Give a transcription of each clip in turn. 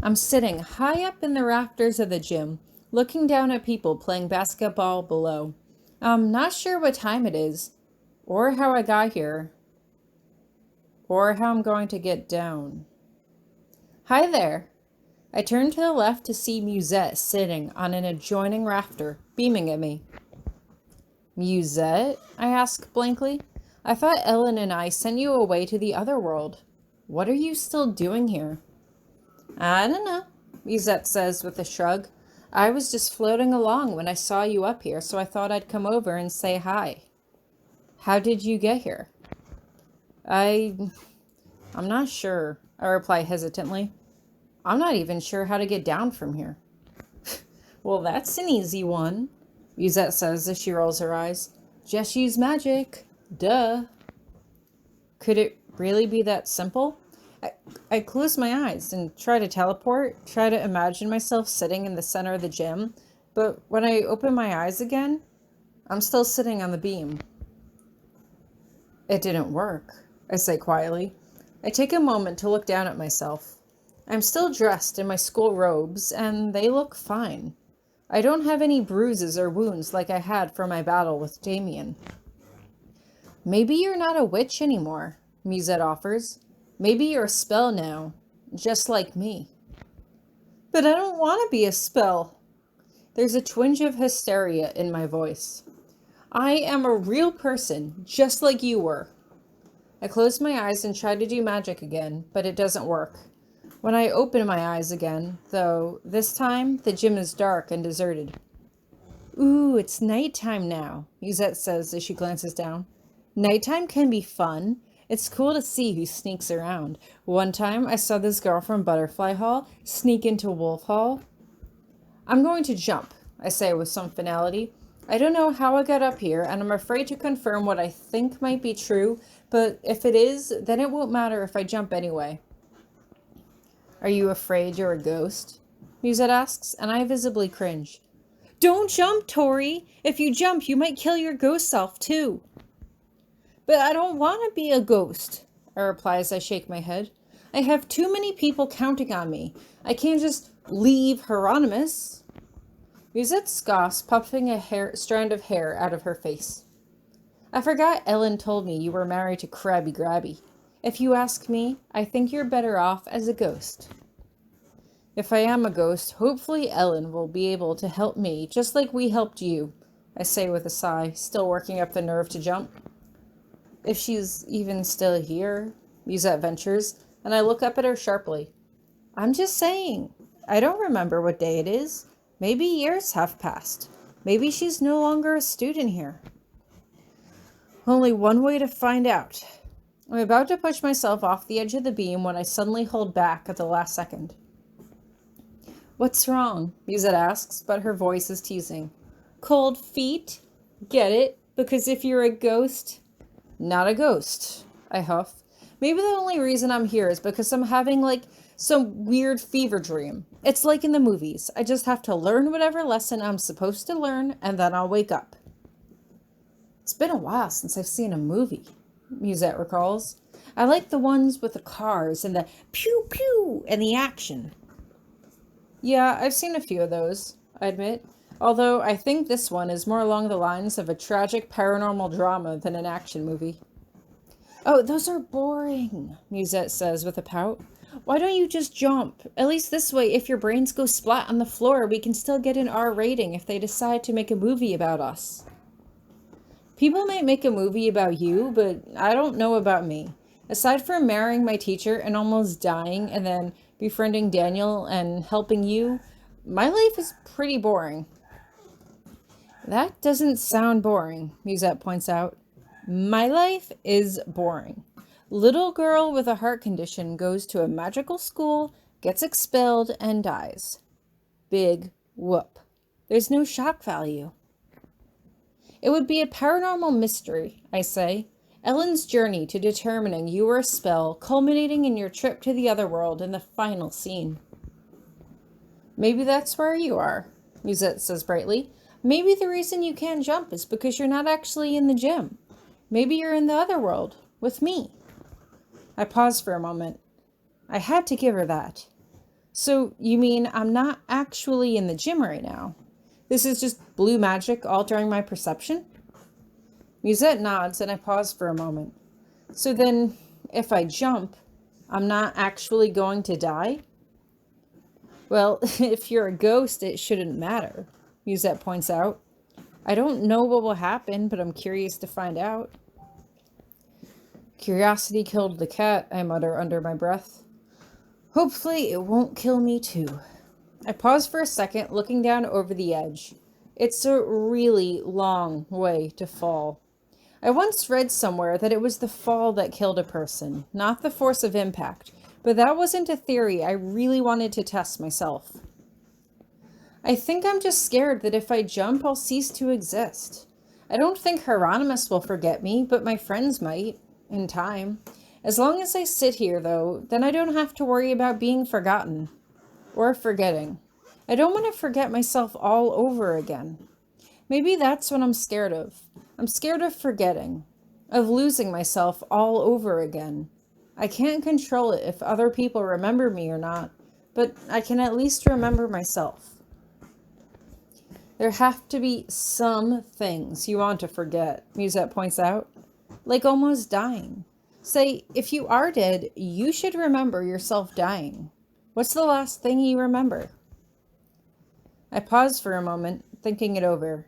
I'm sitting high up in the rafters of the gym, looking down at people playing basketball below. I'm not sure what time it is, or how I got here, or how I'm going to get down. Hi there. I turn to the left to see Musette sitting on an adjoining rafter, beaming at me. Musette? I ask blankly. I thought Ellen and I sent you away to the other world. What are you still doing here? I don't know, Musette says with a shrug. I was just floating along when I saw you up here, so I thought I'd come over and say hi. How did you get here? I'm not sure, I reply hesitantly. I'm not even sure how to get down from here. Well, that's an easy one, Musette says as she rolls her eyes. Just use magic. Duh. Could it really be that simple? I close my eyes and try to teleport, try to imagine myself sitting in the center of the gym, but when I open my eyes again, I'm still sitting on the beam. It didn't work, I say quietly. I take a moment to look down at myself. I'm still dressed in my school robes, and they look fine. I don't have any bruises or wounds like I had from my battle with Damien. Maybe you're not a witch anymore, Musette offers. Maybe you're a spell now, just like me. But I don't want to be a spell. There's a twinge of hysteria in my voice. I am a real person, just like you were. I close my eyes and try to do magic again, but it doesn't work. When I open my eyes again, though, this time the gym is dark and deserted. Ooh, it's nighttime now, Musette says as she glances down. Nighttime can be fun. It's cool to see who sneaks around. One time I saw this girl from Butterfly Hall sneak into Wolf Hall. I'm going to jump, I say with some finality. I don't know how I got up here, and I'm afraid to confirm what I think might be true, but if it is, then it won't matter if I jump anyway. Are you afraid you're a ghost? Musette asks, and I visibly cringe. Don't jump, Tori! If you jump, you might kill your ghost self, too. But I don't want to be a ghost, I reply as I shake my head. I have too many people counting on me. I can't just leave Hieronymous. Musette scoffs, puffing a strand of hair out of her face. I forgot Ellen told me you were married to Krabby Grabby. If you ask me, I think you're better off as a ghost. If I am a ghost, hopefully Ellen will be able to help me, just like we helped you, I say with a sigh, still working up the nerve to jump. If she's even still here, Musette ventures, and I look up at her sharply. I'm just saying. I don't remember what day it is. Maybe years have passed. Maybe she's no longer a student here. Only one way to find out. I'm about to push myself off the edge of the beam when I suddenly hold back at the last second. What's wrong? Musette asks, but her voice is teasing. Cold feet? Get it? Because if you're a ghost... Not a ghost, I huff. Maybe the only reason I'm here is because I'm having, some weird fever dream. It's like in the movies. I just have to learn whatever lesson I'm supposed to learn, and then I'll wake up. It's been a while since I've seen a movie, Musette recalls. I like the ones with the cars and the pew-pew and the action. Yeah, I've seen a few of those, I admit. Although I think this one is more along the lines of a tragic paranormal drama than an action movie. Oh, those are boring, Musette says with a pout. Why don't you just jump? At least this way, if your brains go splat on the floor, we can still get an R rating if they decide to make a movie about us. People might make a movie about you, but I don't know about me. Aside from marrying my teacher and almost dying and then befriending Daniel and helping you, my life is pretty boring. That doesn't sound boring, Musette points out. My life is boring. Little girl with a heart condition goes to a magical school, gets expelled, and dies. Big whoop. There's no shock value. It would be a paranormal mystery, I say. Ellen's journey to determining you were a spell, culminating in your trip to the other world in the final scene. Maybe that's where you are, Musette says brightly. Maybe the reason you can't jump is because you're not actually in the gym. Maybe you're in the other world, with me. I pause for a moment. I had to give her that. So you mean I'm not actually in the gym right now? This is just blue magic altering my perception? Musette nods and I pause for a moment. So then, if I jump, I'm not actually going to die? Well, if you're a ghost, it shouldn't matter, Musette points out. I don't know what will happen, but I'm curious to find out. Curiosity killed the cat, I mutter under my breath. Hopefully it won't kill me too. I pause for a second, looking down over the edge. It's a really long way to fall. I once read somewhere that it was the fall that killed a person, not the force of impact, but that wasn't a theory I really wanted to test myself. I think I'm just scared that if I jump, I'll cease to exist. I don't think Hieronymous will forget me, but my friends might, in time. As long as I sit here, though, then I don't have to worry about being forgotten. Or forgetting. I don't want to forget myself all over again. Maybe that's what I'm scared of. I'm scared of forgetting. Of losing myself all over again. I can't control it if other people remember me or not, but I can at least remember myself. There have to be some things you want to forget, Musette points out. Like almost dying. Say, if you are dead, you should remember yourself dying. What's the last thing you remember? I pause for a moment, thinking it over.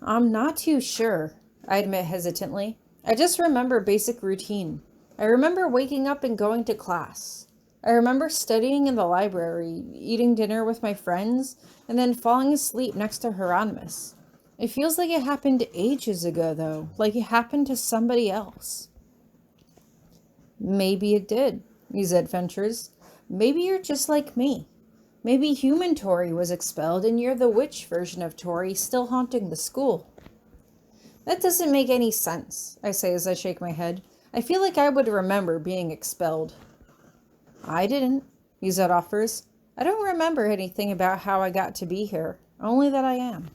I'm not too sure, I admit hesitantly. I just remember basic routine. I remember waking up and going to class. I remember studying in the library, eating dinner with my friends, and then falling asleep next to Hieronymous. It feels like it happened ages ago, though, like it happened to somebody else. Maybe it did, Musette ventures. Maybe you're just like me. Maybe human Tori was expelled and you're the witch version of Tori still haunting the school. That doesn't make any sense, I say as I shake my head. I feel like I would remember being expelled. I didn't, Musette offers. I don't remember anything about how I got to be here, only that I am.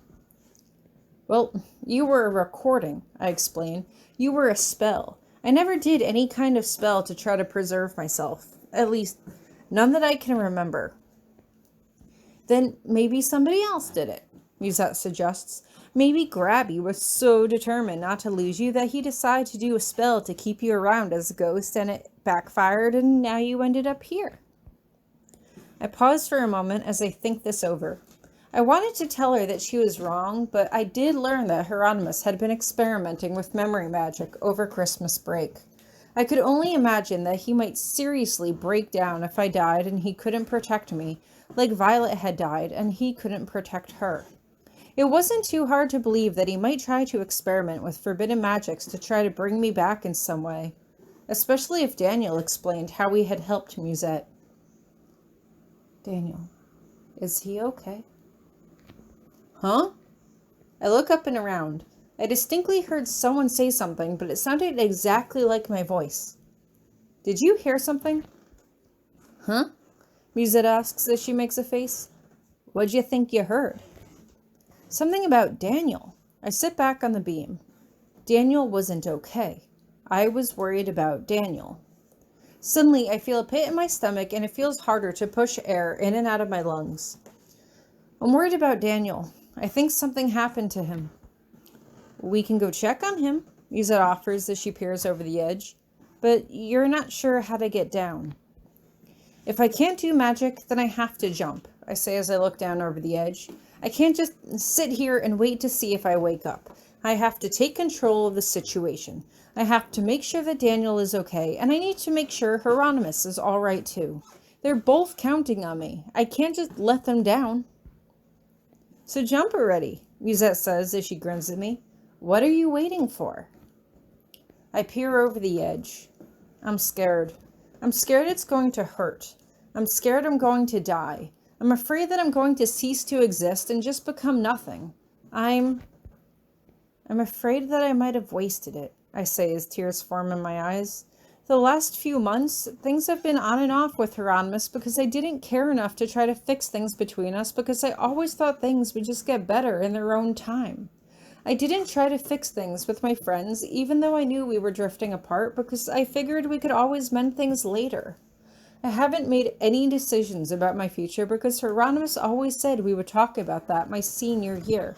Well, you were a recording, I explain. You were a spell. I never did any kind of spell to try to preserve myself. At least, none that I can remember. Then maybe somebody else did it, Musette suggests. Maybe Grabby was so determined not to lose you that he decided to do a spell to keep you around as a ghost and it backfired and now you ended up here. I pause for a moment as I think this over. I wanted to tell her that she was wrong, but I did learn that Hieronymous had been experimenting with memory magic over Christmas break. I could only imagine that he might seriously break down if I died and he couldn't protect me, like Violet had died and he couldn't protect her. It wasn't too hard to believe that he might try to experiment with forbidden magics to try to bring me back in some way, especially if Daniel explained how he had helped Musette. Daniel, is he okay? Huh? I look up and around. I distinctly heard someone say something, but it sounded exactly like my voice. Did you hear something? Huh? Musette asks as she makes a face. What'd you think you heard? Something about Daniel. I sit back on the beam. Daniel wasn't okay. I was worried about Daniel. Suddenly, I feel a pit in my stomach and it feels harder to push air in and out of my lungs. I'm worried about Daniel. I think something happened to him. We can go check on him, Musette offers as she peers over the edge. But you're not sure how to get down. If I can't do magic, then I have to jump, I say as I look down over the edge. I can't just sit here and wait to see if I wake up. I have to take control of the situation. I have to make sure that Daniel is okay, and I need to make sure Hieronymous is all right too. They're both counting on me. I can't just let them down. So jump already, Musette says as she grins at me. What are you waiting for? I peer over the edge. I'm scared. I'm scared it's going to hurt. I'm scared I'm going to die. I'm afraid that I'm going to cease to exist and just become nothing. I'm afraid that I might have wasted it, I say as tears form in my eyes. The last few months, things have been on and off with Hieronymous because I didn't care enough to try to fix things between us because I always thought things would just get better in their own time. I didn't try to fix things with my friends, even though I knew we were drifting apart because I figured we could always mend things later. I haven't made any decisions about my future because Hieronymus always said we would talk about that my senior year.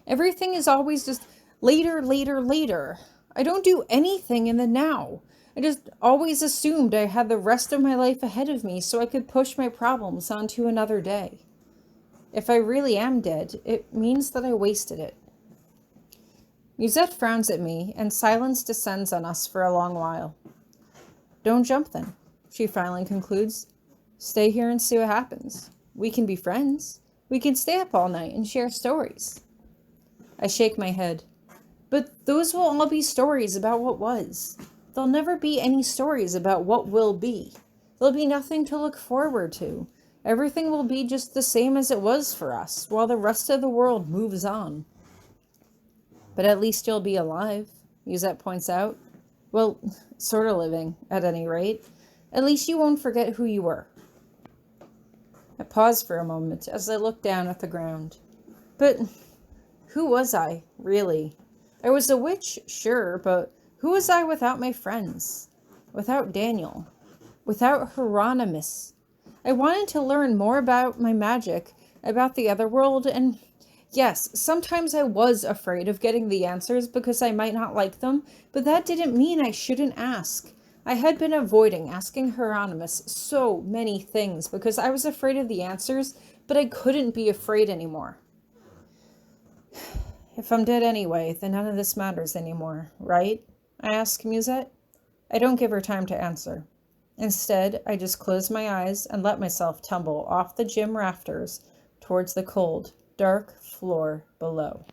Everything is always just later, later, later. I don't do anything in the now. I just always assumed I had the rest of my life ahead of me so I could push my problems onto another day. If I really am dead, it means that I wasted it. Musette frowns at me, and silence descends on us for a long while. Don't jump then, she finally concludes. Stay here and see what happens. We can be friends. We can stay up all night and share stories. I shake my head. But those will all be stories about what was. There'll never be any stories about what will be. There'll be nothing to look forward to. Everything will be just the same as it was for us, while the rest of the world moves on. But at least you'll be alive, Musette points out. Well, sort of living, at any rate. At least you won't forget who you were. I pause for a moment as I look down at the ground. But who was I, really? I was a witch, sure, but who was I without my friends? Without Daniel? Without Hieronymus? I wanted to learn more about my magic, about the other world, and yes, sometimes I was afraid of getting the answers because I might not like them, but that didn't mean I shouldn't ask. I had been avoiding asking Hieronymus so many things because I was afraid of the answers, but I couldn't be afraid anymore. If I'm dead anyway, then none of this matters anymore, right? I ask Musette. I don't give her time to answer. Instead, I just close my eyes and let myself tumble off the gym rafters towards the cold, dark floor below.